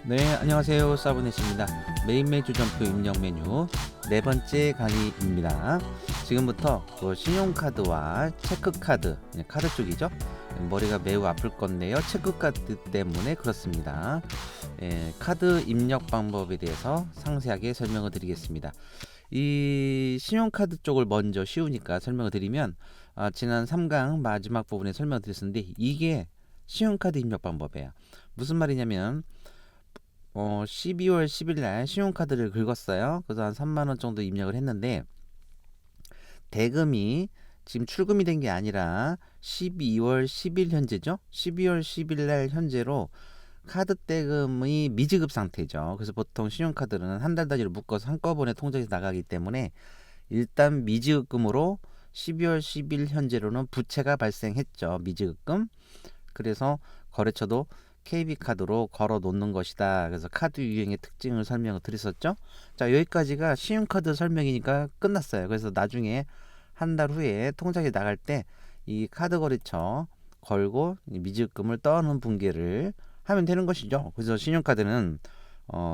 네, 안녕하세요. 사브넷입니다. 메인 매주 점표 입력 메뉴 네 번째 강의입니다. 지금부터 신용카드와 체크카드, 카드 쪽이죠. 머리가 매우 아플 건데요. 체크카드 때문에 그렇습니다. 카드 입력 방법에 대해서 상세하게 설명을 드리겠습니다. 이 신용카드 쪽을 먼저 쉬우니까 설명을 드리면, 지난 3강 마지막 부분에 설명을 드렸었는데, 이게 신용카드 입력 방법이에요. 무슨 말이냐면 12월 10일 날 신용카드를 긁었어요. 그래서 한 3만 원 정도 입력을 했는데, 대금이 지금 출금이 된 게 아니라 12월 10일 현재죠. 12월 10일 날 현재로 카드 대금이 미지급 상태죠. 그래서 보통 신용카드는 한 달 단위로 묶어서 한꺼번에 통장에서 나가기 때문에 일단 미지급금으로 12월 10일 현재로는 부채가 발생했죠. 미지급금. 그래서 거래처도 KB카드로 걸어 놓는 것이다. 그래서 카드 유형의 특징을 설명을 드렸었죠. 자, 여기까지가 신용카드 설명이니까 끝났어요. 그래서 나중에 한 달 후에 통장에 나갈 때 이 카드 거래처 걸고 미지급금을 떠는 분계를 하면 되는 것이죠. 그래서 신용카드는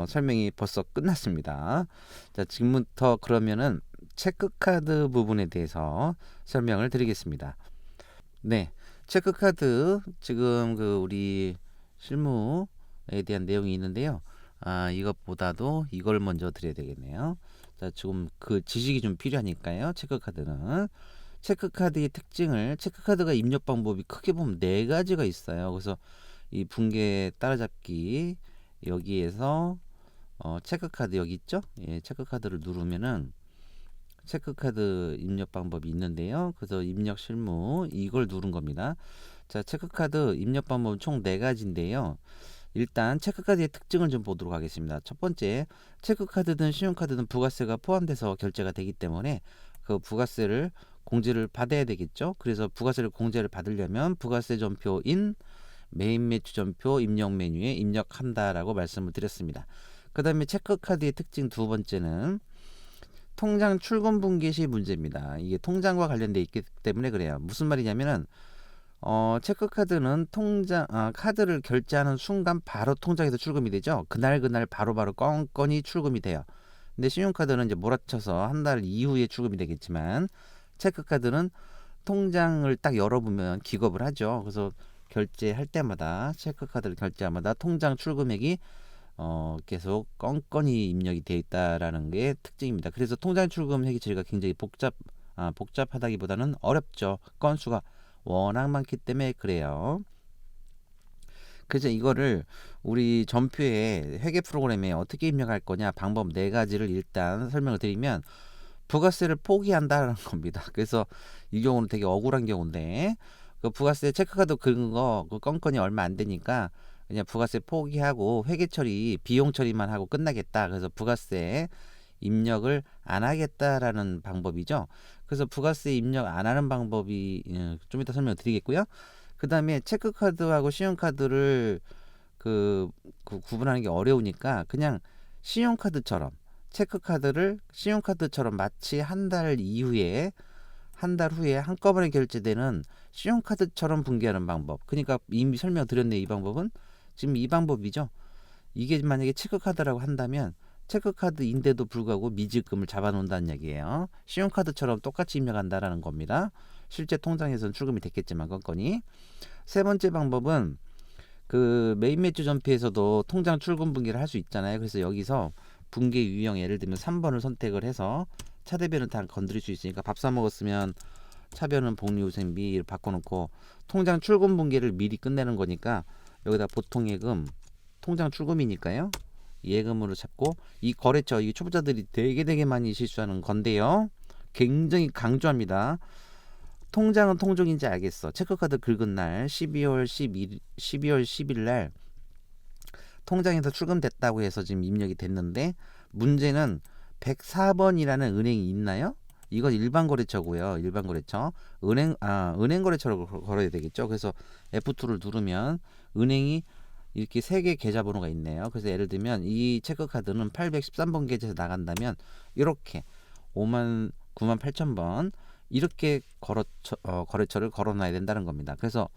설명이 벌써 끝났습니다. 자, 지금부터 그러면은 체크카드 부분에 대해서 설명을 드리겠습니다. 네, 체크카드 지금 우리 실무에 대한 내용이 있는데요. 이것보다도 이걸 먼저 드려야 되겠네요. 자, 지금 지식이 좀 필요하니까요. 체크카드의 특징을, 체크카드가 입력 방법이 크게 보면 네 가지가 있어요. 그래서 이 분계 따라잡기 여기에서 체크카드 여기 있죠? 예, 체크카드를 누르면은 체크카드 입력 방법이 있는데요. 그래서 입력 실무 이걸 누른 겁니다. 자, 체크카드 입력 방법은 총 4가지인데요. 일단 체크카드의 특징을 좀 보도록 하겠습니다. 첫 번째, 체크카드든 신용카드든 부가세가 포함돼서 결제가 되기 때문에 그 부가세를 공제를 받아야 되겠죠. 그래서 부가세를 공제를 받으려면 부가세 전표인 메인 매출 전표 입력 메뉴에 입력한다라고 말씀을 드렸습니다. 그 다음에 체크카드의 특징 두 번째는 통장 출금 분기 시 문제입니다. 이게 통장과 관련돼 있기 때문에 그래요. 무슨 말이냐면은 체크카드는 카드를 결제하는 순간 바로 통장에서 출금이 되죠. 그날 바로바로 건건이 출금이 돼요. 근데 신용카드는 이제 몰아쳐서 한 달 이후에 출금이 되겠지만, 체크카드는 통장을 딱 열어보면 기겁을 하죠. 그래서 결제할 때마다, 체크카드를 결제할 때마다 통장 출금액이 계속 건건이 입력이 되어 있다라는 게 특징입니다. 그래서 통장 출금 해기처리가 굉장히 복잡하다기보다는 어렵죠. 건수가 워낙 많기 때문에 그래요. 그래서 이거를 우리 전표의 회계 프로그램에 어떻게 입력할 거냐 방법 네 가지를 일단 설명을 드리면, 부가세를 포기한다는 겁니다. 그래서 이 경우는 되게 억울한 경우인데, 그 부가세 체크카드 긁은 거 그 건건이 얼마 안 되니까 그냥 부가세 포기하고 회계 처리 비용 처리만 하고 끝나겠다. 그래서 부가세 입력을 안 하겠다라는 방법이죠. 그래서 부가세 입력 안 하는 방법이 좀 이따 설명드리겠고요. 그 다음에 체크카드하고 신용카드를 구분하는 게 어려우니까 그냥 신용카드처럼 체크카드를 신용카드처럼 마치 한 달 후에 한꺼번에 결제되는 신용카드처럼 분개하는 방법. 그러니까 이미 설명드렸네. 이 방법은 지금 이 방법이죠. 이게 만약에 체크카드라고 한다면 체크카드인데도 불구하고 미지급금을 잡아놓는다는 얘기예요. 신용카드처럼 똑같이 입력한다라는 겁니다. 실제 통장에서는 출금이 됐겠지만 건건이. 세 번째 방법은 메인 매출 전표에서도 통장 출금 분기를 할 수 있잖아요. 그래서 여기서 분기 유형 예를 들면 3번을 선택을 해서 차대별은 다 건드릴 수 있으니까 밥 사 먹었으면 차별은 복리후생비를 바꿔놓고 통장 출금 분기를 미리 끝내는 거니까 여기다 보통예금 통장 출금이니까요. 예금으로 잡고, 이 거래처, 이 초보자들이 되게 많이 실수하는 건데요. 굉장히 강조합니다. 통장은 통종인지 알겠어. 체크카드 긁은 날 12월 10일 날 통장에서 출금됐다고 해서 지금 입력이 됐는데, 문제는 104번이라는 은행이 있나요? 이건 일반 거래처고요. 일반 거래처. 은행 거래처로 걸어야 되겠죠. 그래서 F2를 누르면 은행이 이렇게 3개 계좌번호가 있네요. 그래서 예를 들면 이 체크카드는 813번 계좌에서 나간다면 이렇게 98,000번 이렇게 거래처를 걸어놔야 된다는 겁니다. 그래서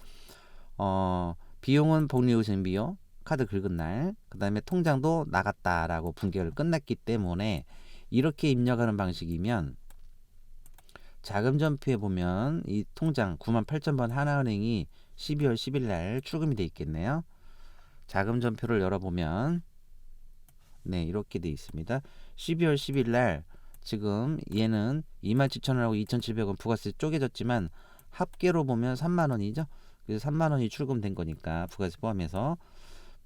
비용은 복리후생비요. 카드 긁은 날, 그 다음에 통장도 나갔다라고 분기를 끝났기 때문에 이렇게 입력하는 방식이면 자금 전표에 보면 이 통장 98,000번 하나은행이 12월 10일 날 출금이 돼 있겠네요. 자금 전표를 열어보면 네, 이렇게 돼 있습니다. 12월 10일 날 지금 얘는 27,000원하고 2,700원 부가세 쪼개졌지만 합계로 보면 3만원이죠. 그래서 3만원이 출금된 거니까 부가세 포함해서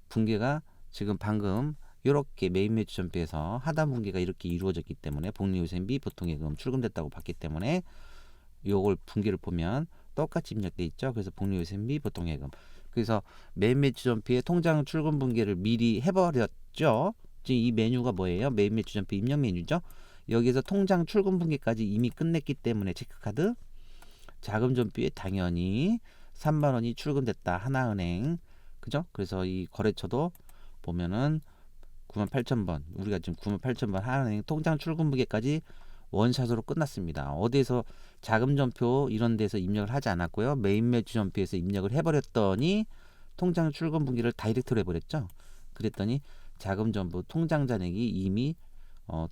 분계가 지금 방금 이렇게 메인 매출 전표에서 하단 분계가 이렇게 이루어졌기 때문에 복리후생비 보통예금 출금됐다고 봤기 때문에 요걸 분계를 보면 똑같이 입력돼 있죠. 그래서 복리후생비 보통예금, 그래서 메인 매출 전표에 통장 출금 분계를 미리 해버렸죠. 지금 이 메뉴가 뭐예요? 메인 매출 전표 입력 메뉴죠. 여기서 통장 출금 분계까지 이미 끝냈기 때문에 체크카드 자금 전표에 당연히 3만원이 출금됐다 하나은행, 그죠? 그래서 이 거래처도 보면은 98,000번, 우리가 지금 98,000번 하나은행 통장 출금 분계까지 원샷으로 끝났습니다. 어디에서 자금 전표 이런 데서 입력을 하지 않았고요. 메인 매출 전표에서 입력을 해버렸더니 통장 출금 분기를 다이렉트로 해버렸죠. 그랬더니 자금 전부 통장 잔액이 이미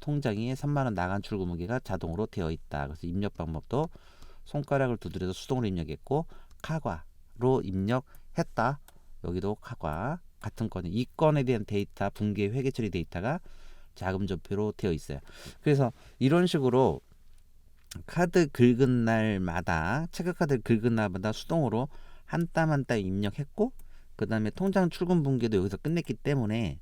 통장에 3만원 나간 출금 분기가 자동으로 되어 있다. 그래서 입력 방법도 손가락을 두드려서 수동으로 입력했고 카과로 입력했다. 여기도 카과 같은 건이 이 건에 대한 데이터 분기 회계 처리 데이터가 자금 전표로 되어 있어요. 그래서 이런 식으로 카드 긁은 날마다 체크카드 긁은 날마다 수동으로 한 땀 한 땀 입력했고 그 다음에 통장 출금 분계도 여기서 끝냈기 때문에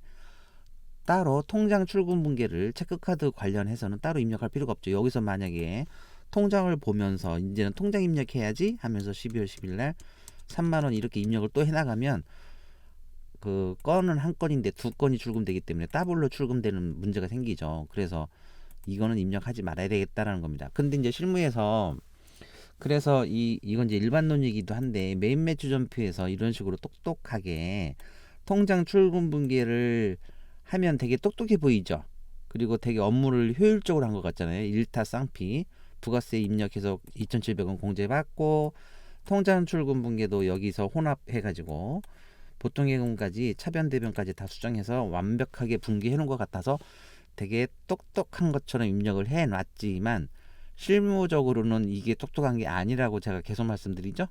따로 통장 출금 분계를 체크카드 관련해서는 따로 입력할 필요가 없죠. 여기서 만약에 통장을 보면서 이제는 통장 입력해야지 하면서 12월 10일 날 3만원 이렇게 입력을 또 해나가면 그 건은 한 건인데 두 건이 출금되기 때문에 더블로 출금되는 문제가 생기죠. 그래서 이거는 입력하지 말아야 되겠다라는 겁니다. 근데 이제 실무에서 그래서 이건 이제 일반론이기도 한데 메인 매출 전표에서 이런 식으로 똑똑하게 통장 출금 분계를 하면 되게 똑똑해 보이죠. 그리고 되게 업무를 효율적으로 한 것 같잖아요. 일타 쌍피 부가세 입력해서 2,700원 공제받고 통장 출금 분계도 여기서 혼합해가지고 보통예금까지 차변 대변까지 다 수정해서 완벽하게 분기해 놓은 것 같아서 되게 똑똑한 것처럼 입력을 해 놨지만 실무적으로는 이게 똑똑한 게 아니라고 제가 계속 말씀드리죠.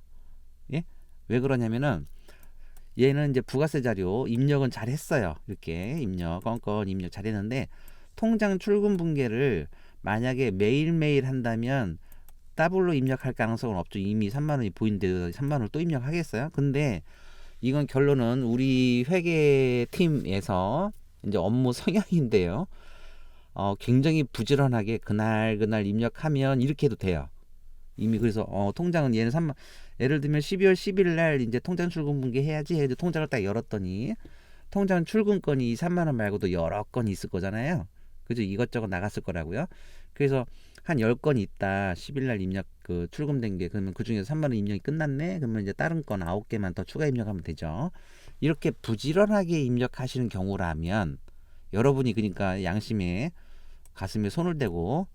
예? 왜 그러냐면은 얘는 이제 부가세 자료 입력은 잘 했어요. 이렇게 입력 건건 입력 잘 했는데 통장 출금 분계를 만약에 매일매일 한다면 더블로 입력할 가능성은 없죠. 이미 3만원이 보이는데 3만원을 또 입력하겠어요? 근데 이건 결론은 우리 회계팀에서 이제 업무 성향인데요. 굉장히 부지런하게 그날 입력하면 이렇게 해도 돼요. 이미 그래서 통장은 얘는 3만, 예를 들면 12월 10일 날 이제 통장 출금 분계 해야지 해도 통장을 딱 열었더니 통장 출금 건이 3만원 말고도 여러 건이 있을 거잖아요. 그죠? 이것저것 나갔을 거라고요. 그래서 한 10건 있다. 10일 날 입력 그 출금된 게 그러면 그중에서 3만원 입력이 끝났네. 그러면 이제 다른 건 9개만 더 추가 입력하면 되죠. 이렇게 부지런하게 입력하시는 경우라면 여러분이 그러니까 양심에 가슴에 손을 대고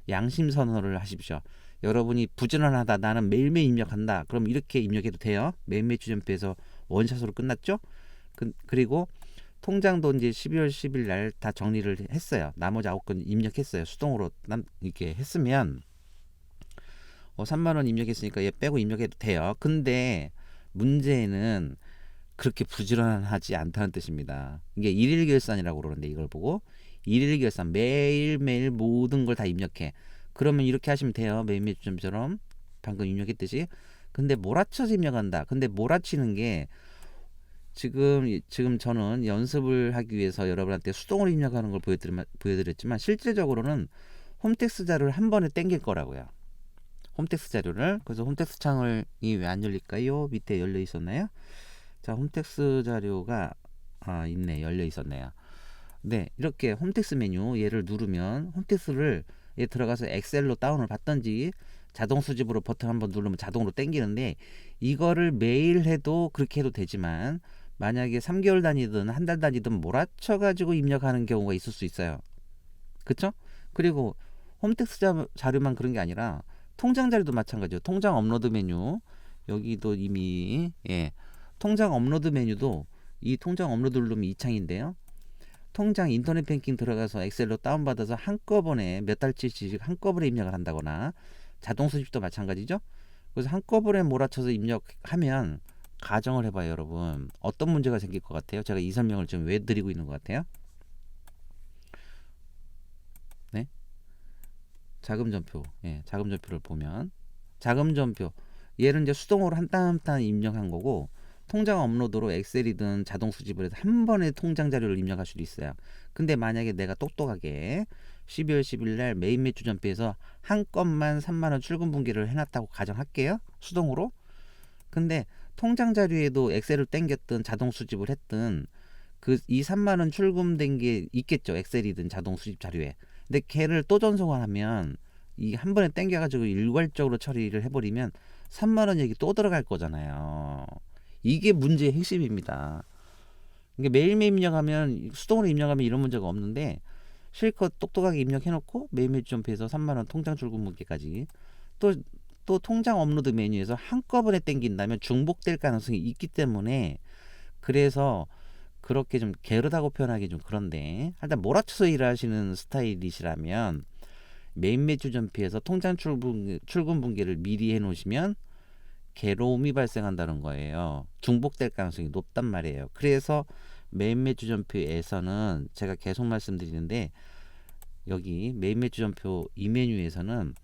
양심 선언을 하십시오. 여러분이 부지런하다 나는 매일매일 입력한다. 그럼 이렇게 입력해도 돼요. 매일매일 주전표에서 원샷으로 끝났죠. 그리고 통장도 이제 12월 10일 날 다 정리를 했어요. 나머지 9건 입력했어요. 수동으로 이렇게 했으면 3만원 입력했으니까 얘 빼고 입력해도 돼요. 근데 문제는 그렇게 부지런하지 않다는 뜻입니다. 이게 일일 결산이라고 그러는데 이걸 보고 일일 결산 매일매일 모든 걸 다 입력해. 그러면 이렇게 하시면 돼요. 매일매일 주점처럼 방금 입력했듯이. 근데 몰아쳐서 입력한다. 근데 몰아치는 게 지금 저는 연습을 하기 위해서 여러분한테 수동으로 입력하는 걸 보여드렸지만 실질적으로는 홈택스 자료를 한 번에 땡길 거라고요. 홈택스 자료를. 그래서 홈택스 창이 왜 안 열릴까요? 밑에 열려 있었나요? 자, 홈택스 자료가 있네. 열려 있었네요. 네, 이렇게 홈택스 메뉴 얘를 누르면 홈택스를 얘 들어가서 엑셀로 다운을 받던지 자동 수집으로 버튼 한번 누르면 자동으로 땡기는데 이거를 매일 해도 그렇게 해도 되지만 만약에 3개월 단위든 한 달 단위든 몰아쳐 가지고 입력하는 경우가 있을 수 있어요. 그쵸? 그리고 홈택스 자료만 그런 게 아니라 통장 자료도 마찬가지예요. 통장 업로드 메뉴 여기도 이미 통장 업로드 메뉴도 이 통장 업로드 누르면 이 창인데요. 통장 인터넷 뱅킹 들어가서 엑셀로 다운받아서 한꺼번에 몇 달치씩 한꺼번에 입력을 한다거나 자동 수집도 마찬가지죠. 그래서 한꺼번에 몰아쳐서 입력하면 가정을 해봐요, 여러분. 어떤 문제가 생길 것 같아요? 제가 이 설명을 지금 왜 드리고 있는 것 같아요? 네? 자금전표. 예, 자금전표를 보면 자금전표 얘를 이제 수동으로 한 땀 한 땀 입력한 거고, 통장 업로드로 엑셀이든 자동 수집을 해서 한 번에 통장 자료를 입력할 수도 있어요. 근데 만약에 내가 똑똑하게 12월 10일 날 메인 매출 전표에서 한 건만 3만 원 출금 분기를 해놨다고 가정할게요. 수동으로. 근데 통장 자료에도 엑셀을 땡겼든 자동 수집을 했든 그 이 3만 원 출금된 게 있겠죠. 엑셀이든 자동 수집 자료에. 근데 걔를 또 전송을 하면 이 한 번에 땡겨가지고 일괄적으로 처리를 해버리면 3만 원 얘기 또 들어갈 거잖아요. 이게 문제의 핵심입니다. 이게 매일매일 입력하면 수동으로 입력하면 이런 문제가 없는데, 실컷 똑똑하게 입력해놓고 매일매일 점표에서 3만 원 통장 출금 문기까지 또 통장 업로드 메뉴에서 한꺼번에 땡긴다면 중복될 가능성이 있기 때문에, 그래서 그렇게 좀 게으르다고 표현하기 좀 그런데, 일단 몰아쳐서 일하시는 스타일이시라면 메인 매출 전표에서 통장 출금 분기를 미리 해놓으시면 괴로움이 발생한다는 거예요. 중복될 가능성이 높단 말이에요. 그래서 메인 매출 전표에서는 제가 계속 말씀드리는데, 여기 메인 매출 전표 이 메뉴에서는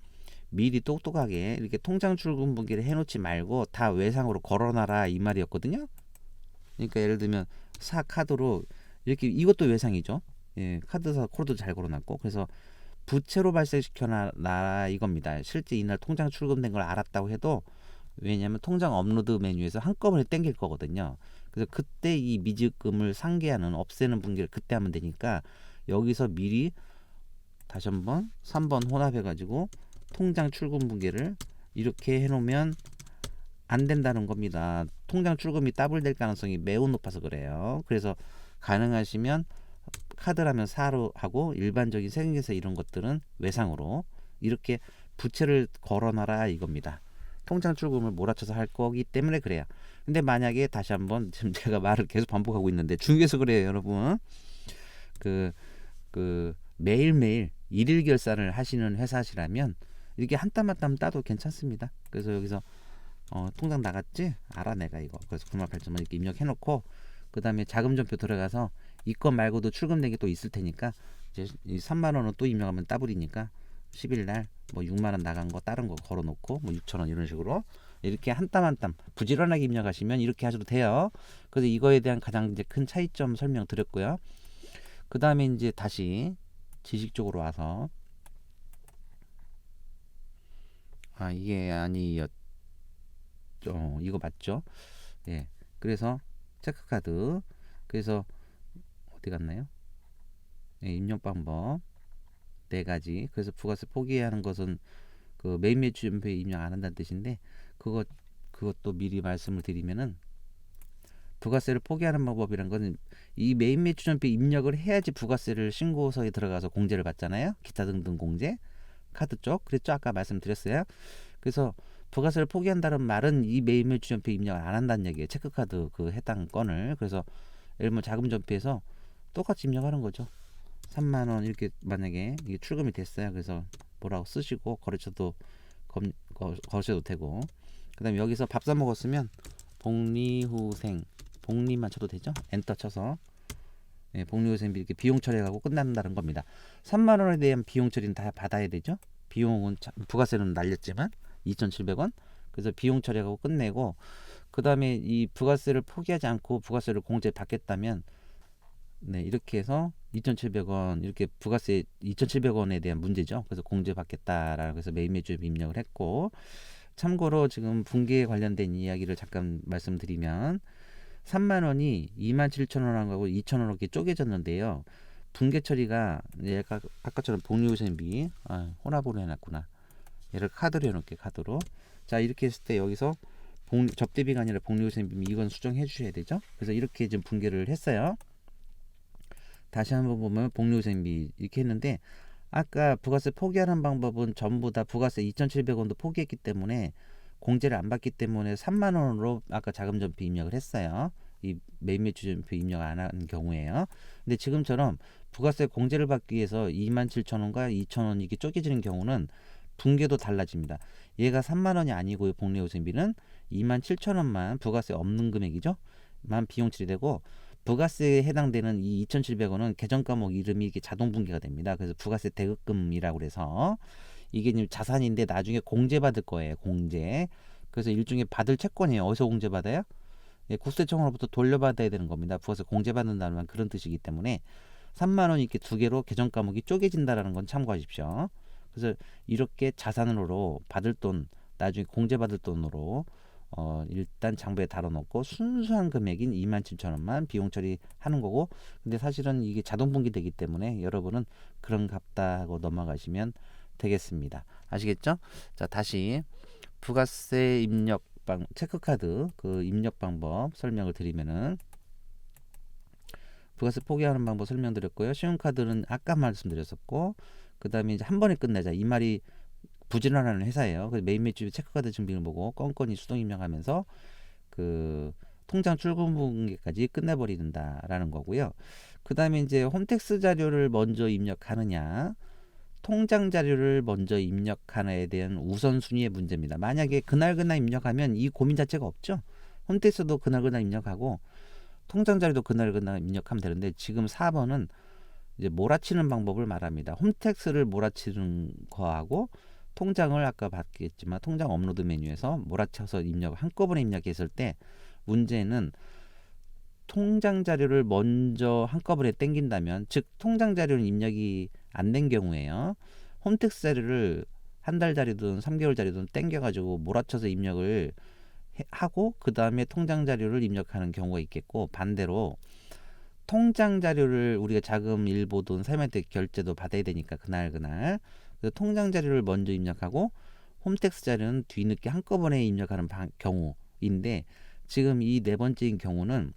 미리 똑똑하게 이렇게 통장 출금 분기를 해놓지 말고 다 외상으로 걸어놔라 이 말이었거든요. 그러니까 예를 들면 사 카드로 이렇게, 이것도 외상이죠. 예, 카드사 코드 잘 걸어놨고, 그래서 부채로 발생시켜놔라 이겁니다. 실제 이날 통장 출금된 걸 알았다고 해도, 왜냐하면 통장 업로드 메뉴에서 한꺼번에 땡길 거거든요. 그래서 그때 이 미지금을 상계하는 없애는 분기를 그때 하면 되니까, 여기서 미리 다시 한번 3번 혼합해 가지고 통장 출금 분기를 이렇게 해놓으면 안 된다는 겁니다. 통장 출금이 더블될 가능성이 매우 높아서 그래요. 그래서 가능하시면 카드라면 사로 하고 일반적인 세금계산 이런 것들은 외상으로 이렇게 부채를 걸어놔라 이겁니다. 통장 출금을 몰아쳐서 할 거기 때문에 그래요. 근데 만약에 다시 한번, 지금 제가 말을 계속 반복하고 있는데 중요해서 그래요, 여러분. 그 매일매일 일일 결산을 하시는 회사시라면 이렇게 한 땀 한 땀 따도 괜찮습니다. 그래서 여기서 통장 나갔지? 알아 내가 이거. 그래서 9만 8천 원 이렇게 입력해놓고, 그 다음에 자금전표 들어가서 이 건 말고도 출금된 게 또 있을 테니까 이제 이 3만 원은 또 입력하면 따블이니까 10일 날 뭐 6만 원 나간 거 다른 거 걸어놓고 뭐 6천 원 이런 식으로 이렇게 한 땀 한 땀 부지런하게 입력하시면 이렇게 하셔도 돼요. 그래서 이거에 대한 가장 이제 큰 차이점 설명드렸고요. 그 다음에 이제 다시 지식적으로 와서, 이게 아니었죠. 이거 맞죠? 예. 그래서 체크카드, 그래서 어디 갔나요? 예, 입력 방법 네 가지. 그래서 부가세 포기해야 하는 것은 그 메인 매출 전표에 입력 안 한다는 뜻인데, 그것도 미리 말씀을 드리면은, 부가세를 포기하는 방법이란 것은 이 메인 매출 전표에 입력을 해야지 부가세를 신고서에 들어가서 공제를 받잖아요. 기타 등등 공제, 카드 쪽 그랬죠. 아까 말씀드렸어요. 그래서 부가세를 포기한다는 말은 이 메인 매출 전표에 입력을 안 한다는 얘기예요. 체크카드 그 해당 건을. 그래서 예를 들면 자금 전표에서 똑같이 입력하는 거죠. 3만 원 이렇게 만약에 이게 출금이 됐어요. 그래서 뭐라고 쓰시고 거래처도 거셔도 되고, 그다음에 여기서 밥 사 먹었으면 복리후생 복리만 쳐도 되죠. 엔터 쳐서 복리후생비 이렇게 비용 처리하고 끝난다는 겁니다. 3만 원에 대한 비용 처리는 다 받아야 되죠. 비용은 부가세는 날렸지만 2,700원. 그래서 비용 처리하고 끝내고, 그다음에 이 부가세를 포기하지 않고 부가세를 공제 받겠다면, 네, 이렇게 해서 2,700원 이렇게 부가세 2,700원에 대한 문제죠. 그래서 공제 받겠다라고 해서 매일 매출 입력을 했고, 참고로 지금 분기에 관련된 이야기를 잠깐 말씀드리면 3만 원이 27,000원하고 2,000원 이렇게 쪼개졌는데요. 분계 처리가 아까처럼 복리후생비 혼합으로 해놨구나. 얘를 카드로 해놓을게. 카드로. 자, 이렇게 했을 때 여기서 접대비가 아니라 복리후생비 이건 수정해 주셔야 되죠. 그래서 이렇게 지금 분계를 했어요. 다시 한번 보면 복리후생비 이렇게 했는데, 아까 부가세 포기하는 방법은 전부 다 부가세 2,700원도 포기했기 때문에 공제를 안 받기 때문에 3만 원으로 아까 자금전표 입력을 했어요. 이 매입매출 주전표 입력 안 한 경우에요. 근데 지금처럼 부가세 공제를 받기 위해서 27,000원과 2,000원 이게 쪼개지는 경우는 분계도 달라집니다. 얘가 3만 원이 아니고 복리후생비는 27,000원만 부가세 없는 금액이죠. 만 비용 처리되고 부가세에 해당되는 이 2,700원은 계정 과목 이름이 이게 자동 분계가 됩니다. 그래서 부가세 대급금이라고 그래서 이게 지금 자산인데 나중에 공제받을 거예요. 공제. 그래서 일종의 받을 채권이에요. 어디서 공제받아요? 예, 국세청으로부터 돌려받아야 되는 겁니다. 부가세 공제받는다는 말 그런 뜻이기 때문에 3만 원 이렇게 두 개로 계정 과목이 쪼개진다라는 건 참고하십시오. 그래서 이렇게 자산으로 받을 돈, 나중에 공제받을 돈으로 일단 장부에 달아놓고 순수한 금액인 27,000원만 비용 처리하는 거고, 근데 사실은 이게 자동 분기되기 때문에 여러분은 그런 값다 하고 넘어가시면 되겠습니다. 아시겠죠? 자, 다시 부가세 입력 체크카드 그 입력 방법 설명을 드리면은, 부가세 포기하는 방법 설명드렸고요. 신용카드는 아까 말씀드렸었고, 그 다음에 이제 한 번에 끝내자 이 말이 부지런하는 회사예요. 그래서 매일매출 체크카드 증빙을 보고 건건히 수동 입력하면서 그 통장 출금 분기까지 끝내버린다라는 거고요. 그 다음에 이제 홈택스 자료를 먼저 입력하느냐, 통장 자료를 먼저 입력하느냐에 대한 우선순위의 문제입니다. 만약에 그날 입력하면 이 고민 자체가 없죠. 홈택스도 그날 입력하고 통장 자료도 그날 입력하면 되는데, 지금 4번은 이제 몰아치는 방법을 말합니다. 홈택스를 몰아치는 거하고 통장을 아까 봤겠지만 통장 업로드 메뉴에서 몰아쳐서 입력 한꺼번에 입력했을 때 문제는 통장 자료를 먼저 한꺼번에 땡긴다면, 즉 통장 자료는 입력이 안 된 경우에요. 홈택스 자료를 한 달 자료든 3개월 자료든 땡겨가지고 몰아쳐서 입력을 하고 그 다음에 통장 자료를 입력하는 경우가 있겠고, 반대로 통장 자료를 우리가 자금 일보든 세무한테 결제도 받아야 되니까 그날 그래서 통장 자료를 먼저 입력하고 홈택스 자료는 뒤늦게 한꺼번에 입력하는 경우인데, 지금 이 네 번째인 경우는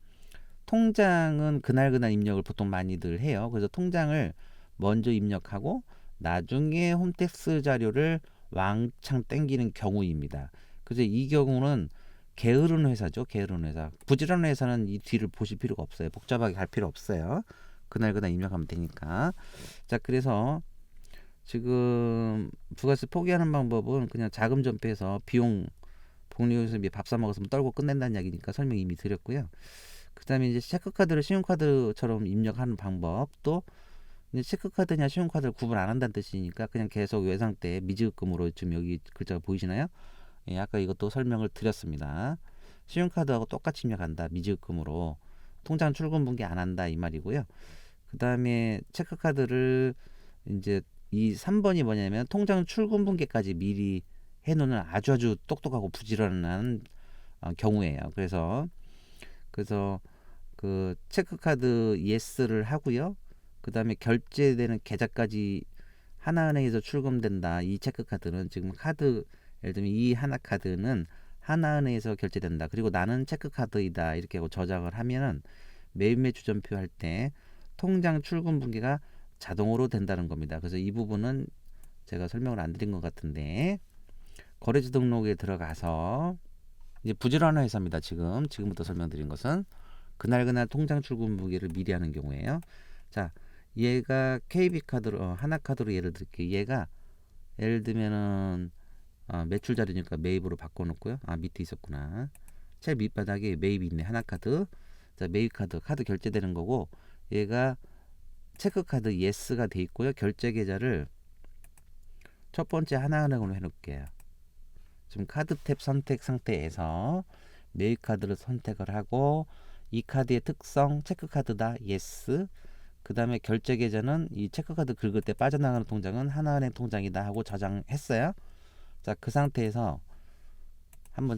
통장은 그날 입력을 보통 많이들 해요. 그래서 통장을 먼저 입력하고 나중에 홈택스 자료를 왕창 땡기는 경우입니다. 그래서 이 경우는 게으른 회사죠. 게으른 회사. 부지런한 회사는 이 뒤를 보실 필요가 없어요. 복잡하게 갈 필요 없어요. 그날 입력하면 되니까. 자, 그래서 지금 부가세 포기하는 방법은 그냥 자금 전폐해서 비용 복리후생비 밥 사 먹었으면 떨고 끝낸다는 이야기니까 설명 이미 드렸고요. 그 다음에 이제 체크카드를 신용카드처럼 입력하는 방법도, 이제 체크카드냐 신용카드를 구분 안 한다는 뜻이니까 그냥 계속 외상때 미지급금으로, 지금 여기 글자가 보이시나요? 예, 아까 이것도 설명을 드렸습니다. 신용카드하고 똑같이 입력한다. 미지급금으로 통장 출금 분기 안 한다 이 말이고요. 그 다음에 체크카드를 이제 이 3번이 뭐냐면 통장 출금 분기까지 미리 해놓는 아주 똑똑하고 부지런한 경우예요. 그래서 그 체크카드 예스를 하고요. 그 다음에 결제되는 계좌까지 하나은행에서 출금된다. 이 체크카드는 지금 카드, 예를 들면 이 하나카드는 하나은행에서 결제된다. 그리고 나는 체크카드이다. 이렇게 하고 저장을 하면은 매입매출 전표 할 때 통장 출금 분기가 자동으로 된다는 겁니다. 그래서 이 부분은 제가 설명을 안 드린 것 같은데, 거래처 등록에 들어가서 이제 부지런한 회사입니다. 지금부터 설명드린 것은 그날 통장 출금 분기를 미리 하는 경우에요. 자, 얘가 KB카드로 하나카드로 예를 들게, 얘가 예를 들면은 매출 자료니까 매입으로 바꿔놓고요. 밑에 있었구나. 제일 밑바닥에 매입이 있네. 하나카드. 자, 매입카드 카드 결제되는 거고, 얘가 체크카드 예스가 돼 있고요. 결제 계좌를 첫 번째 하나은행으로 해놓을게요. 지금 카드 탭 선택 상태에서 매입카드를 선택을 하고, 이 카드의 특성 체크카드다. 예스. 그 다음에 결제 계좌는 이 체크카드 긁을 때 빠져나가는 통장은 하나은행 통장이다 하고 저장했어요. 자, 그 상태에서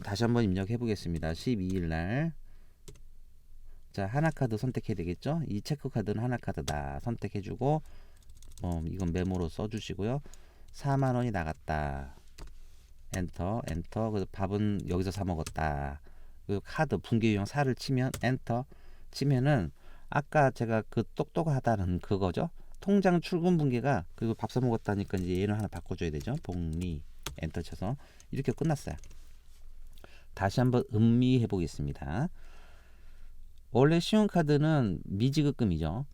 다시 한번 입력해 보겠습니다. 12일 날. 자, 하나카드 선택해야 되겠죠. 이 체크카드는 하나카드다 선택해주고, 이건 메모로 써주시고요. 4만원이 나갔다. 엔터. 그래서 밥은 여기서 사 먹었다. 그리고 카드 분기 유형 4를 치면 엔터 치면은 아까 제가 그 똑똑하다는 그거죠. 통장 출금 분기가, 그리고 밥 사 먹었다니까 이제 얘는 하나 바꿔줘야 되죠. 복리 엔터 쳐서 이렇게 끝났어요. 다시 한번 음미해 보겠습니다. 원래 신용카드는 미지급금이죠.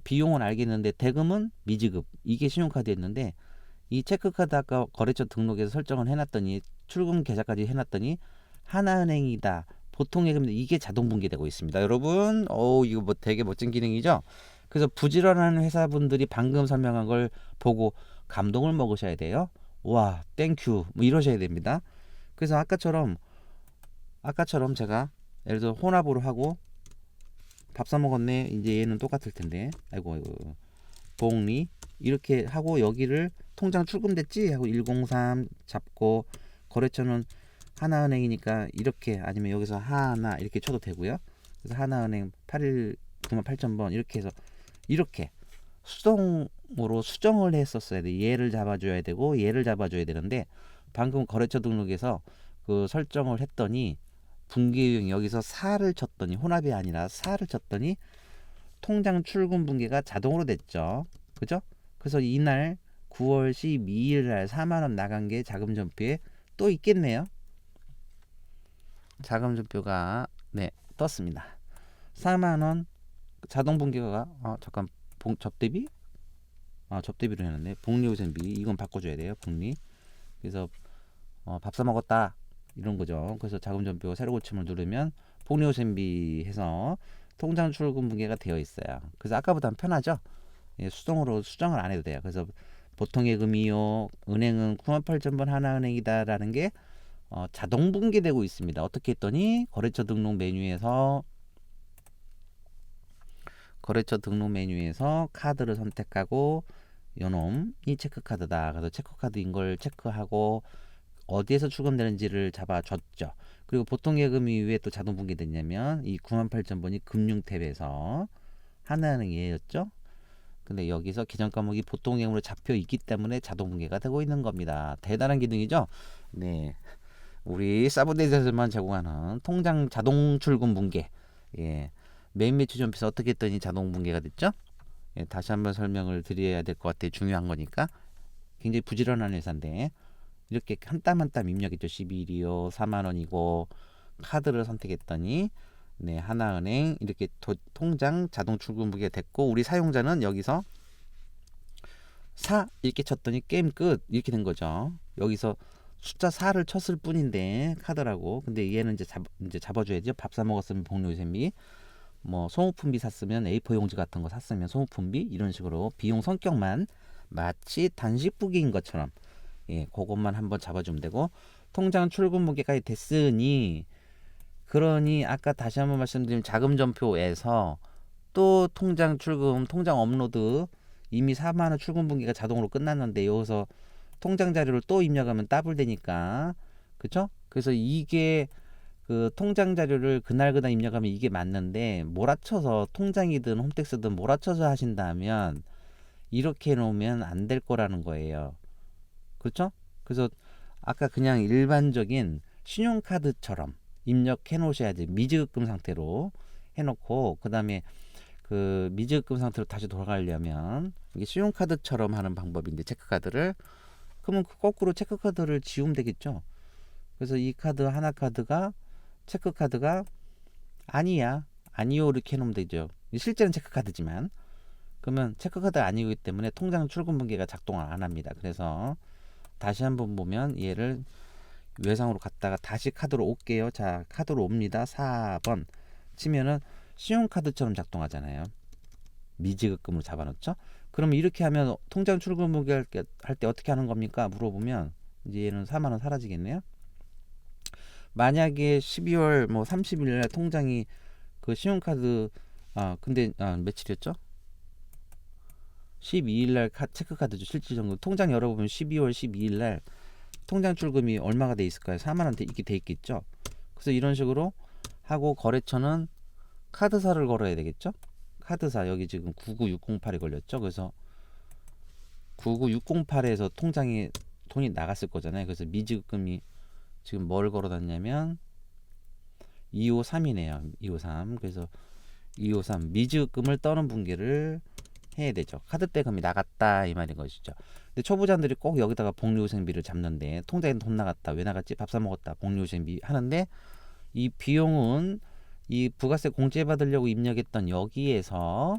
비용은 알겠는데 대금은 미지급. 이게 신용카드였는데 이 체크카드 아까 거래처 등록에서 설정을 해놨더니 출금 계좌까지 해놨더니 하나은행이다. 보통예금 이게 자동 분기되고 있습니다. 여러분, 이거 뭐 되게 멋진 기능이죠? 그래서 부지런한 회사분들이 방금 설명한 걸 보고 감동을 먹으셔야 돼요. 와, 땡큐. 뭐 이러셔야 됩니다. 그래서 아까처럼 제가 예를 들어 혼합으로 하고 밥 사 먹었네. 이제 얘는 똑같을 텐데. 아이고. 복리 이렇게 하고 여기를 통장 출금됐지 하고 103 잡고 거래처는 하나은행이니까 이렇게 아니면 여기서 하나 이렇게 쳐도 되고요. 그래서 하나은행 8198,000번 이렇게 해서 이렇게 수동으로 수정을 했었어야 돼. 얘를 잡아줘야 되고 얘를 잡아줘야 되는데 방금 거래처 등록에서 그 설정을 했더니 분기유형 여기서 4를 쳤더니 혼합이 아니라 4를 쳤더니 통장 출금 분기가 자동으로 됐죠. 그죠? 그래서 이날 9월 12일 날 4만 원 나간 게 자금 전표에 또 있겠네요. 자금 전표가 네, 떴습니다. 4만 원 자동 분기가 잠깐 접대비? 접대비로 해놨네. 복리후생비 이건 바꿔줘야 돼요. 복리. 그래서 밥 사 먹었다 이런 거죠. 그래서 자금 전표 새로 고침을 누르면 복리후생비 해서 통장 출금 분기가 되어 있어요. 그래서 아까보다는 편하죠. 예, 수동으로 수정을 안 해도 돼요. 그래서 보통 예금이요, 은행은 98,000번 하나은행이다라는 게 자동 분기되고 있습니다. 어떻게 했더니 거래처 등록 메뉴에서 카드를 선택하고 요놈이 체크카드다. 그래서 체크카드인 걸 체크하고 어디에서 출금되는지를 잡아줬죠. 그리고 보통 예금이 왜 또 자동 분기됐냐면 이 98,000번이 금융 탭에서 하나은행이었죠. 근데 여기서 계정 과목이 보통 예금으로 잡혀 있기 때문에 자동 분기가 되고 있는 겁니다. 대단한 기능이죠. 네, 우리 사브데이터에서만 제공하는 통장 자동 출금 분기. 예, 메인 매출 전표에서 어떻게 했더니 자동 분기가 됐죠? 예, 다시 한번 설명을 드려야 될 것 같아요. 중요한 거니까. 굉장히 부지런한 회사인데 이렇게 한 땀 한 땀 입력했죠. 12일이요, 4만 원이고 카드를 선택했더니 네, 하나은행 이렇게 통장 자동 출금 분기가 됐고 우리 사용자는 여기서 4 이렇게 쳤더니 게임 끝 이렇게 된 거죠. 여기서 숫자 4를 쳤을 뿐인데 카드라고. 근데 얘는 이제 잡아줘야죠. 밥 사 먹었으면 복리후생비, 뭐 소모품비 샀으면 A4 용지 같은 거 샀으면 소모품비 이런 식으로 비용 성격만 마치 단식 부기인 것처럼 예, 그것만 한번 잡아주면 되고 통장 출금 분기까지 됐으니 그러니 아까 다시 한번 말씀드린 자금 전표에서 또 통장 출금, 통장 업로드 이미 4만 원 출금 분기가 자동으로 끝났는데 여기서 통장 자료를 또 입력하면 따블되니까 그쵸? 그래서 이게 그 통장 자료를 그날 입력하면 이게 맞는데 몰아쳐서 통장이든 홈택스든 몰아쳐서 하신다면 이렇게 해놓으면 안 될 거라는 거예요. 그렇죠? 그래서 아까 그냥 일반적인 신용카드처럼 입력해 놓으셔야지. 미지급금 상태로 해놓고 그 다음에 그 미지급금 상태로 다시 돌아가려면 이게 신용카드처럼 하는 방법인데 체크카드를 그러면 거꾸로 체크카드를 지우면 되겠죠. 그래서 이 카드 하나 카드가 체크카드가 아니요 이렇게 해놓으면 되죠. 실제는 체크카드지만 그러면 체크카드가 아니기 때문에 통장 출금 분기가 작동을 안 합니다. 그래서 다시 한번 보면 얘를 외상으로 갔다가 다시 카드로 올게요. 자, 카드로 옵니다. 4번 치면은 신용카드처럼 작동하잖아요. 미지급금으로 잡아놓죠. 그러면 이렇게 하면 통장 출금 분기 할 때 어떻게 하는 겁니까? 물어보면 이제 얘는 4만 원 사라지겠네요. 만약에 12월 뭐 30일 날 통장이 그 신용카드 근데 며칠이었죠? 12일 날 체크카드죠. 실질적으로 통장 열어보면 12월 12일 날 통장 출금이 얼마가 돼 있을까요? 4만 원 이렇게 돼 있겠죠. 그래서 이런 식으로 하고 거래처는 카드사를 걸어야 되겠죠. 카드사 여기 지금 99608이 걸렸죠. 그래서 99608에서 통장에 돈이 나갔을 거잖아요. 그래서 미지급금이 지금 뭘 걸어놨냐면 253이네요. 253. 그래서 253 미지급금을 떠는 분기를 해야 되죠. 카드 대금이 나갔다 이 말인 것이죠. 근데 초보자들이 꼭 여기다가 복리후생비를 잡는데 통장에 돈 나갔다 왜 나갔지? 밥 사 먹었다 복리후생비 하는데 이 비용은 이 부가세 공제 받으려고 입력했던 여기에서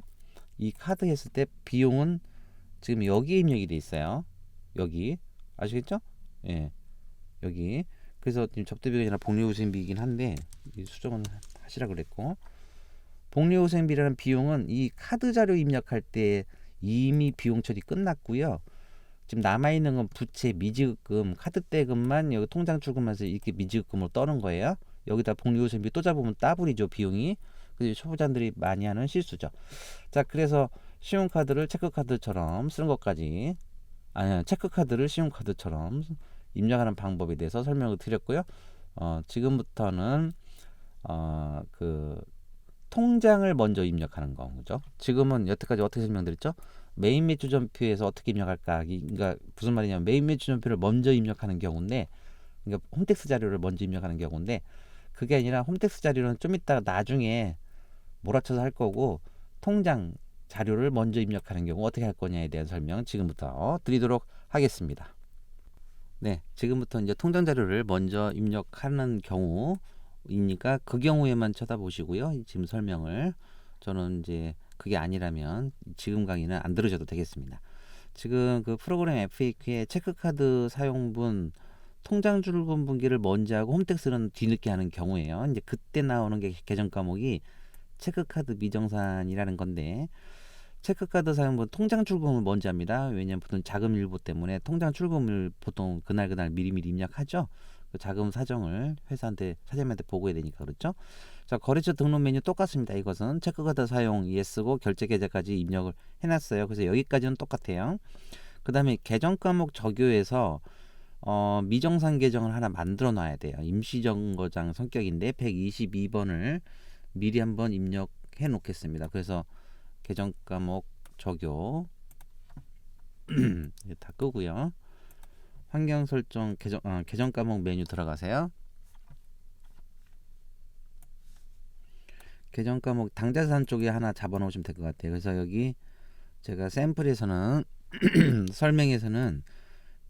이 카드 했을 때 비용은 지금 여기에 입력이 돼 있어요. 여기 아시겠죠? 예, 여기. 그래서 지금 접대비용이나 복리후생비이긴 한데 이 수정은 하시라 그랬고, 복리후생비라는 비용은 이 카드 자료 입력할 때 이미 비용 처리 끝났고요. 지금 남아있는 건 부채 미지급금 카드 대금만 여기 통장 출금해서 이렇게 미지급금으로 떠는 거예요. 여기다 복리후생비 또 잡으면 따블이죠, 비용이. 그래서 초보자들이 많이 하는 실수죠. 자, 그래서 신용카드를 체크카드처럼 쓰는 것까지, 아니, 체크카드를 신용카드처럼 입력하는 방법에 대해서 설명을 드렸고요. 지금부터는 그 통장을 먼저 입력하는 거죠. 지금은 여태까지 어떻게 설명드렸죠? 메인 매출전표에서 어떻게 입력할까? 그러니까 무슨 말이냐면 메인 매출전표를 먼저 입력하는 경우인데, 그러니까 홈택스 자료를 먼저 입력하는 경우인데, 그게 아니라 홈택스 자료는 좀 이따가 나중에 몰아쳐서 할 거고, 통장 자료를 먼저 입력하는 경우 어떻게 할 거냐에 대한 설명 지금부터 드리도록 하겠습니다. 네, 지금부터 이제 통장 자료를 먼저 입력하는 경우이니까 그 경우에만 쳐다보시고요. 지금 설명을. 저는 이제 그게 아니라면 지금 강의는 안 들으셔도 되겠습니다. 지금 그 프로그램 FAQ에 체크카드 사용분 통장 출금 분기를 먼저 하고 홈택스는 뒤늦게 하는 경우에요. 이제 그때 나오는 게 계정 과목이 체크카드 미정산이라는 건데, 체크카드 사용분 통장 출금을 먼저 합니다. 왜냐하면 보통 자금 일부 때문에 통장 출금을 보통 그날 미리미리 입력하죠. 그 자금 사정을 회사한테, 사장님한테 보고해야 되니까. 그렇죠? 자, 거래처 등록 메뉴 똑같습니다. 이것은 체크카드 사용 ES고 결제 계좌까지 입력을 해놨어요. 그래서 여기까지는 똑같아요. 그 다음에 계정 과목 적용해서 미정산 계정을 하나 만들어 놔야 돼요. 임시정거장 성격인데 122번을 미리 한번 입력해 놓겠습니다. 그래서 계정 과목 적용 다 끄고요. 환경 설정 계정 과목 메뉴 들어가세요. 계정 과목 당자산 쪽에 하나 잡아 놓으시면 될 것 같아요. 그래서 여기 제가 샘플에서는 설명에서는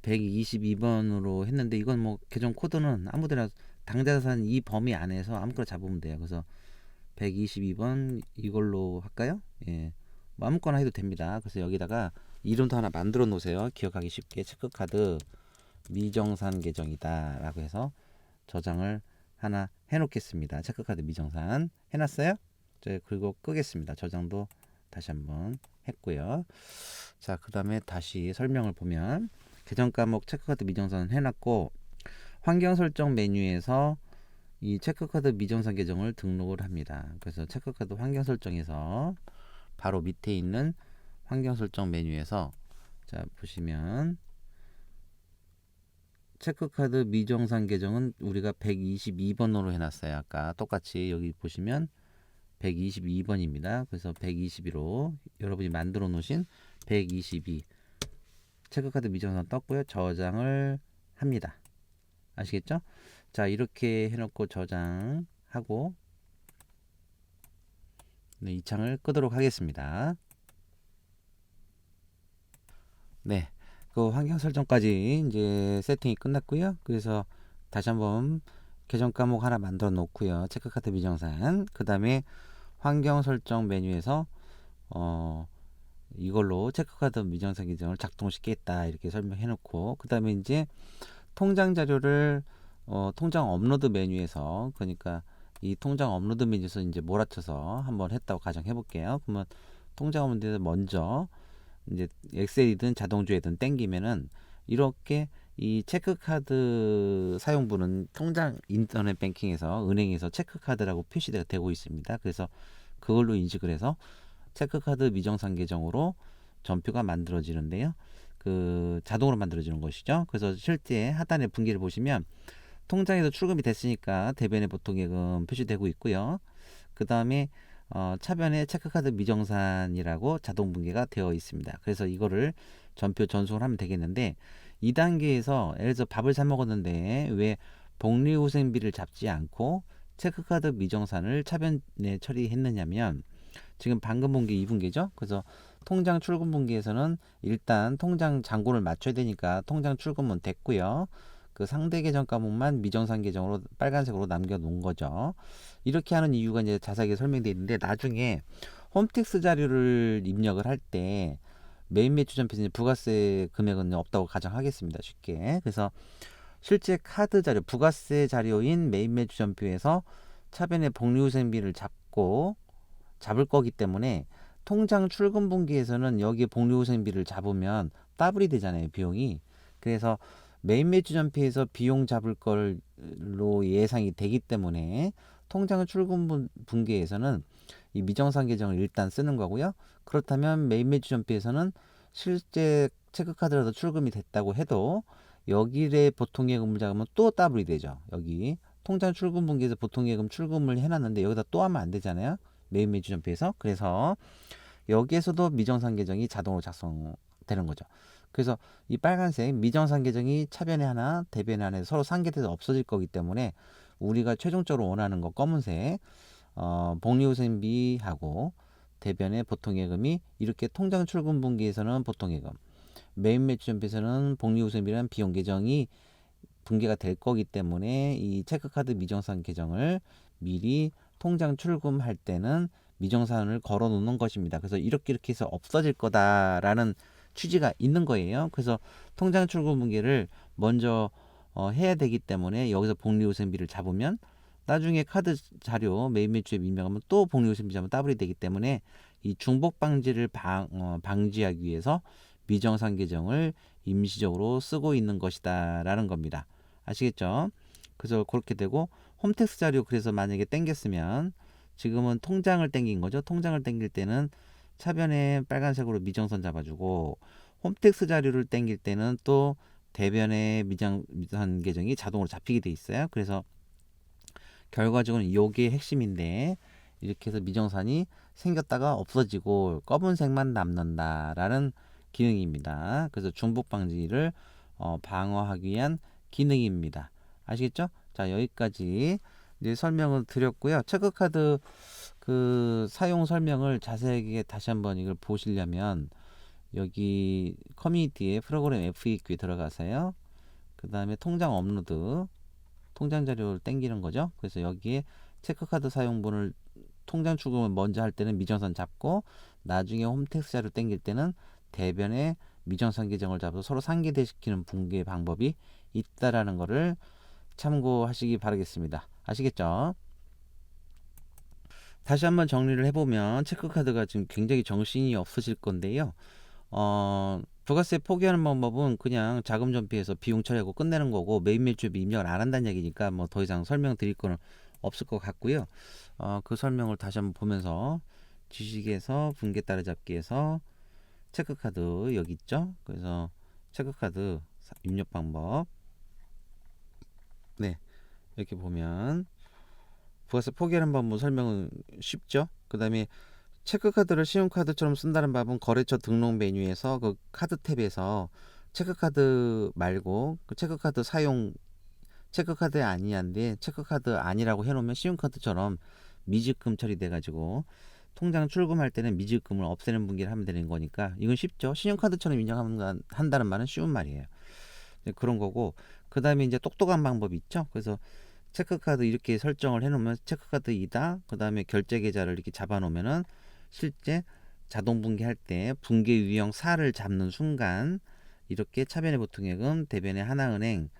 122번으로 했는데, 이건 뭐 계정 코드는 아무데나 당자산 이 범위 안에서 아무거나 잡으면 돼요. 그래서 122번 이걸로 할까요? 예, 뭐 아무거나 해도 됩니다. 그래서 여기다가 이름도 하나 만들어 놓으세요. 기억하기 쉽게. 체크카드 미정산 계정이다 라고 해서 저장을 하나 해 놓겠습니다. 체크카드 미정산 해놨어요. 그리고 끄겠습니다. 저장도 다시 한번 했고요. 자, 그 다음에 다시 설명을 보면 계정 과목 체크카드 미정산 해놨고, 환경 설정 메뉴에서 이 체크카드 미정산 계정을 등록을 합니다. 그래서 체크카드 환경 설정에서 바로 밑에 있는 환경 설정 메뉴에서, 자, 보시면 체크카드 미정산 계정은 우리가 122번으로 해놨어요. 아까 똑같이 여기 보시면 122번입니다. 그래서 122로 여러분이 만들어 놓으신 122 체크카드 미정산 떴고요. 저장을 합니다. 아시겠죠? 자, 이렇게 해놓고 저장하고, 네, 이 창을 끄도록 하겠습니다. 네, 그 환경 설정까지 이제 세팅이 끝났고요. 그래서 다시 한번 계정 과목 하나 만들어 놓고요. 체크카드 미정산. 그 다음에 환경 설정 메뉴에서 이걸로 체크카드 미정산 계정을 작동시키겠다 이렇게 설명해 놓고, 그 다음에 이제 통장 자료를 통장 업로드 메뉴에서, 그러니까 이 통장 업로드 메뉴에서 이제 몰아쳐서 한번 했다고 가정해 볼게요. 그러면 통장 업로드에서 먼저 이제 엑셀이든 자동조회든 땡기면은 이렇게 이 체크카드 사용분은 통장 인터넷 뱅킹에서 은행에서 체크카드라고 표시가 되고 있습니다. 그래서 그걸로 인식을 해서 체크카드 미정산 계정으로 전표가 만들어지는데요. 그 자동으로 만들어지는 것이죠. 그래서 실제 하단에 분기를 보시면 통장에서 출금이 됐으니까 대변에 보통예금 표시되고 있고요. 그 다음에 차변에 체크카드 미정산이라고 자동 분기가 되어 있습니다. 그래서 이거를 전표 전송을 하면 되겠는데, 2단계에서 예를 들어서 밥을 사 먹었는데 왜 복리후생비를 잡지 않고 체크카드 미정산을 차변에 처리했느냐면, 지금 방금 본 게 2분기죠. 그래서 통장 출금 분기에서는 일단 통장 잔고를 맞춰야 되니까 통장 출금은 됐고요. 그 상대 계정 과목만 미정산 계정으로 빨간색으로 남겨 놓은 거죠. 이렇게 하는 이유가 이제 자세하게 설명되어 있는데, 나중에 홈택스 자료를 입력을 할 때 메인 매출전표에서 부가세 금액은 없다고 가정하겠습니다. 쉽게. 그래서 실제 카드 자료, 부가세 자료인 메인 매출전표에서 차변의 복리후생비를 잡을 거기 때문에 통장 출금 분기에서는 여기에 복리후생비를 잡으면 더블이 되잖아요, 비용이. 그래서 메인 매출전표에서 비용 잡을 걸로 예상이 되기 때문에 통장 출금 분기에서는 이 미정산 계정을 일단 쓰는 거고요. 그렇다면 메인 매출전표에서는 실제 체크카드라도 출금이 됐다고 해도 여기에 보통예금을 잡으면 또 더블이 되죠. 여기 통장 출금 분기에서 보통예금 출금을 해놨는데 여기다 또 하면 안 되잖아요. 메인 매출전표에서. 그래서 여기에서도 미정산 계정이 자동으로 작성되는 거죠. 그래서 이 빨간색 미정산 계정이 차변에 하나, 대변에 하나 서로 상계돼서 없어질 거기 때문에 우리가 최종적으로 원하는 거 검은색 복리후생비하고 대변의 보통예금이 이렇게 통장 출금 분기에서는 보통예금, 메인 매출전표에서는 복리후생비라는 비용 계정이 분기가 될 거기 때문에 이 체크카드 미정산 계정을 미리 통장 출금할 때는 미정산을 걸어 놓는 것입니다. 그래서 이렇게 해서 없어질 거다라는 취지가 있는 거예요. 그래서 통장 출금 분기를 먼저 해야 되기 때문에 여기서 복리후생비를 잡으면 나중에 카드 자료 메인 매출에 입력하면 또 복리후생비 잡으면 더블이 되기 때문에 이 중복 방지를 방지하기 위해서 미정산 계정을 임시적으로 쓰고 있는 것이다 라는 겁니다. 아시겠죠? 그래서 그렇게 되고, 홈택스 자료 그래서 만약에 땡겼으면 지금은 통장을 땡긴 거죠. 통장을 땡길 때는 차변에 빨간색으로 미정선 잡아주고, 홈택스 자료를 땡길 때는 또 대변에 미정산 계정이 자동으로 잡히게 돼 있어요. 그래서 결과적으로는 이게 핵심인데, 이렇게 해서 미정산이 생겼다가 없어지고 검은색만 남는다라는 기능입니다. 그래서 중복 방지를 방어하기 위한 기능입니다. 아시겠죠? 자, 여기까지 이제 설명을 드렸고요. 체크카드 그 사용 설명을 자세하게 다시 한번 이걸 보시려면 여기 커뮤니티에 프로그램 FAQ에 들어가세요. 그 다음에 통장 업로드, 통장 자료를 땡기는 거죠. 그래서 여기에 체크카드 사용분을 통장 출금을 먼저 할 때는 미정산 잡고, 나중에 홈택스 자료 땡길 때는 대변에 미정산 계정을 잡아서 서로 상계대시키는 분계 방법이 있다라는 것을 참고하시기 바라겠습니다. 아시겠죠? 다시 한번 정리를 해보면 체크카드가 지금 굉장히 정신이 없으실 건데요. 부가세 포기하는 방법은 그냥 자금 전폐해서 비용 처리하고 끝내는 거고, 메인 매출비 입력을 안 한다는 얘기니까 뭐 더 이상 설명드릴 거는 없을 것 같고요. 그 설명을 다시 한번 보면서 지식에서 분계 따라잡기에서 체크카드 여기 있죠. 그래서 체크카드 입력 방법, 네, 이렇게 보면 부가세 포기하는 방법 설명은 쉽죠. 그 다음에 체크카드를 신용카드처럼 쓴다는 방법은 거래처 등록 메뉴에서 그 카드 탭에서 체크카드 말고 그 체크카드 사용, 체크카드 아니한데 체크카드 아니라고 해놓으면 신용카드처럼 미지급 처리돼 가지고 통장 출금할 때는 미지급을 없애는 분기를 하면 되는 거니까 이건 쉽죠. 신용카드처럼 인정한다는 말은 쉬운 말이에요. 그런 거고, 그 다음에 이제 똑똑한 방법이 있죠. 그래서 체크카드 이렇게 설정을 해놓으면 체크카드이다, 그 다음에 결제 계좌를 이렇게 잡아놓으면은 실제 자동 분기할 때 분기 유형 4를 잡는 순간 이렇게 차변의 보통예금, 대변의 하나은행,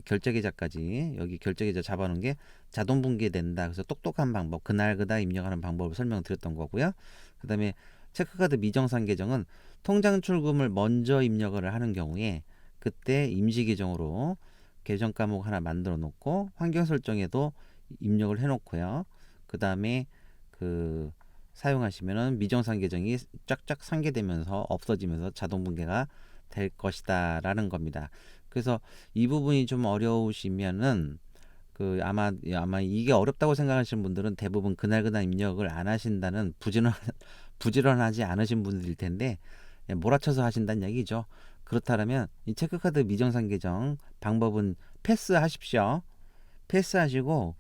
결제 계좌까지 여기 결제 계좌 잡아놓은 게 자동 분기된다. 그래서 똑똑한 방법, 그날 그날 입력하는 방법을 설명드렸던 거고요. 그 다음에 체크카드 미정산 계정은 통장 출금을 먼저 입력을 하는 경우에 그때 임시 계정으로 계정 과목 하나 만들어 놓고 환경 설정에도 입력을 해 놓고요. 그 다음에 그 사용하시면은 미정산 계정이 쫙쫙 상계되면서 없어지면서 자동 분계가 될 것이다 라는 겁니다. 그래서 이 부분이 좀 어려우시면은 그 아마 이게 어렵다고 생각하시는 분들은 대부분 그날 입력을 안 하신다는 부지런하지 않으신 분들일 텐데 몰아쳐서 하신다는 얘기죠. 그렇다면 이 체크카드 미정산 계정 방법은 패스하십시오. 패스하시고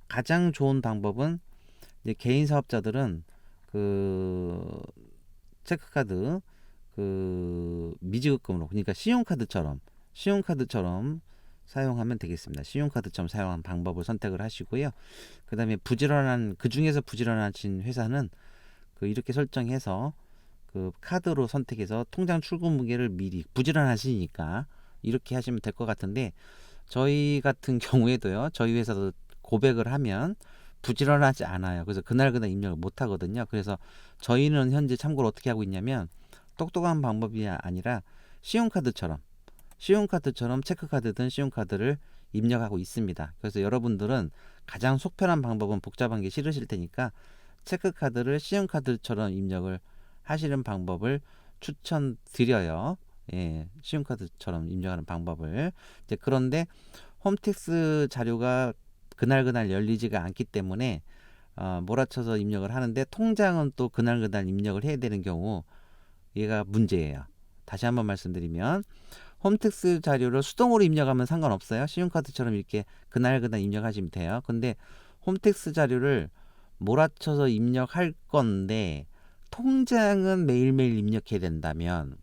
가장 좋은 방법은 이제 개인 사업자들은 그 체크카드 그 미지급금으로, 그러니까 신용카드처럼 사용하면 되겠습니다. 신용카드처럼 사용하는 방법을 선택을 하시고요. 그 다음에 부지런한, 그 중에서 부지런하신 회사는 이렇게 설정해서 카드로 선택해서 통장 출금 무게를 미리, 부지런하시니까 이렇게 하시면 될 것 같은데, 저희 같은 경우에도요, 저희 회사도 고백을 하면 부지런하지 않아요. 그래서 그날 입력을 못 하거든요. 그래서 저희는 현재 참고로 어떻게 하고 있냐면, 똑똑한 방법이 아니라 신용카드처럼 체크카드든 신용카드를 입력하고 있습니다. 그래서 여러분들은 가장 속편한 방법은 복잡한 게 싫으실 테니까 체크카드를 신용카드처럼 입력을 하시는 방법을 추천드려요. 예, 신용카드처럼 입력하는 방법을. 이제 그런데 홈택스 자료가 그날 열리지가 않기 때문에 몰아쳐서 입력을 하는데, 통장은 또 그날 입력을 해야 되는 경우, 얘가 문제예요. 다시 한번 말씀드리면, 홈택스 자료를 수동으로 입력하면 상관없어요. 신용카드처럼 이렇게 그날 입력하시면 돼요. 근데 홈택스 자료를 몰아쳐서 입력할 건데, 통장을 매일매일 입력해야 된다면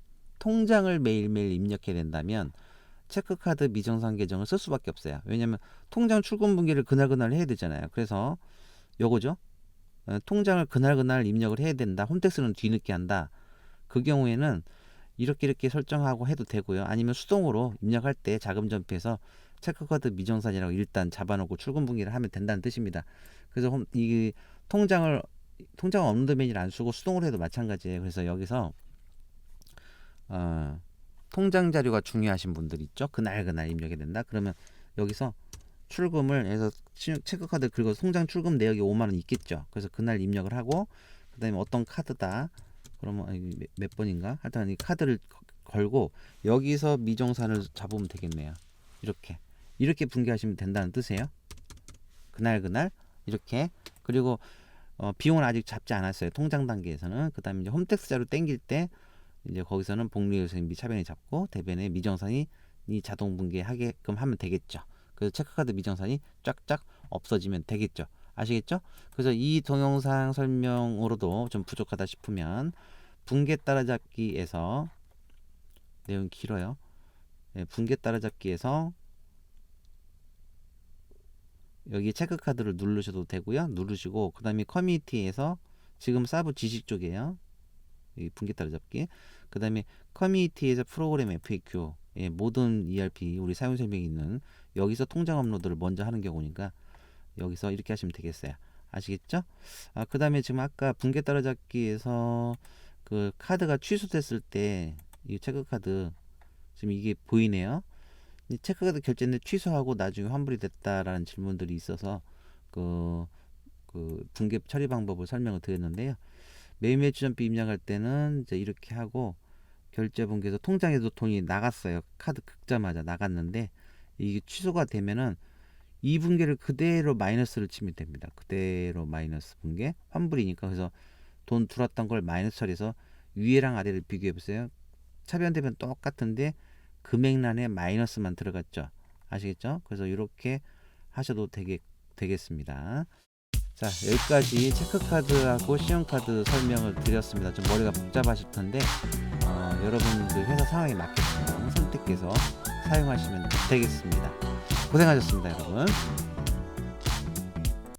체크카드 미정상 계정을 쓸 수밖에 없어요. 왜냐면 통장 출금 분기를 그날 해야 되잖아요. 그래서 요거죠. 통장을 그날 입력을 해야 된다. 홈택스는 뒤늦게 한다. 그 경우에는 이렇게 설정하고 해도 되고요. 아니면 수동으로 입력할 때 자금 전폐해서 체크카드 미정산이라고 일단 잡아놓고 출금 분기를 하면 된다는 뜻입니다. 그래서 이 통장을 없는 도메인을 안 쓰고 수동으로 해도 마찬가지예요. 그래서 여기서 통장 자료가 중요하신 분들 있죠. 그날 입력이 된다. 그러면 여기서 출금을 해서 체크카드 그리고 통장 출금 내역이 5만 원 있겠죠. 그래서 그날 입력을 하고, 그 다음에 어떤 카드다, 그러면 몇 번인가? 하여튼 이 카드를 걸고 여기서 미정산을 잡으면 되겠네요. 이렇게 분기하시면 된다는 뜻이에요. 그날 이렇게. 그리고 비용은 아직 잡지 않았어요. 통장 단계에서는. 그 다음에 이제 홈택스 자료 땡길 때 이제 거기서는 복리후생비 차변이 잡고 대변에 미정산이 자동 분기하게끔 하면 되겠죠. 그래서 체크카드 미정산이 쫙쫙 없어지면 되겠죠. 아시겠죠? 그래서 이 동영상 설명으로도 좀 부족하다 싶으면 분계 따라잡기에서, 내용이 길어요. 네, 분계 따라잡기에서 여기 체크카드를 누르셔도 되고요. 누르시고 그 다음에 커뮤니티에서, 지금 사브 지식 쪽이에요. 이 분계 따라잡기. 그 다음에 커뮤니티에서 프로그램 FAQ, 예, 모든 ERP 우리 사용 설명이 있는 여기서 통장 업로드를 먼저 하는 경우니까 여기서 이렇게 하시면 되겠어요. 아시겠죠? 그 다음에 지금 아까 분계 따라잡기에서 카드가 취소됐을 때 이 체크카드 지금 이게 보이네요. 이 체크카드 결제인데 취소하고 나중에 환불이 됐다라는 질문들이 있어서 그 분계 처리 방법을 설명을 드렸는데요. 매일매일 주전비 입력할 때는 이제 이렇게 하고, 결제 분기에서 통장에도 돈이 나갔어요. 카드 긁자마자 나갔는데 이게 취소가 되면은 이 분계를 그대로 마이너스를 치면 됩니다. 그대로 마이너스 분계, 환불이니까. 그래서 돈 들어왔던 걸 마이너스 처리해서 위에랑 아래를 비교해 보세요. 차변 대변 똑같은데 금액란에 마이너스만 들어갔죠. 아시겠죠? 그래서 이렇게 하셔도 되겠습니다. 자, 여기까지 체크카드하고 신용카드 설명을 드렸습니다. 좀 머리가 복잡하실 텐데 여러분들 회사 상황에 맞게끔 선택해서 사용하시면 되겠습니다. 고생하셨습니다, 여러분.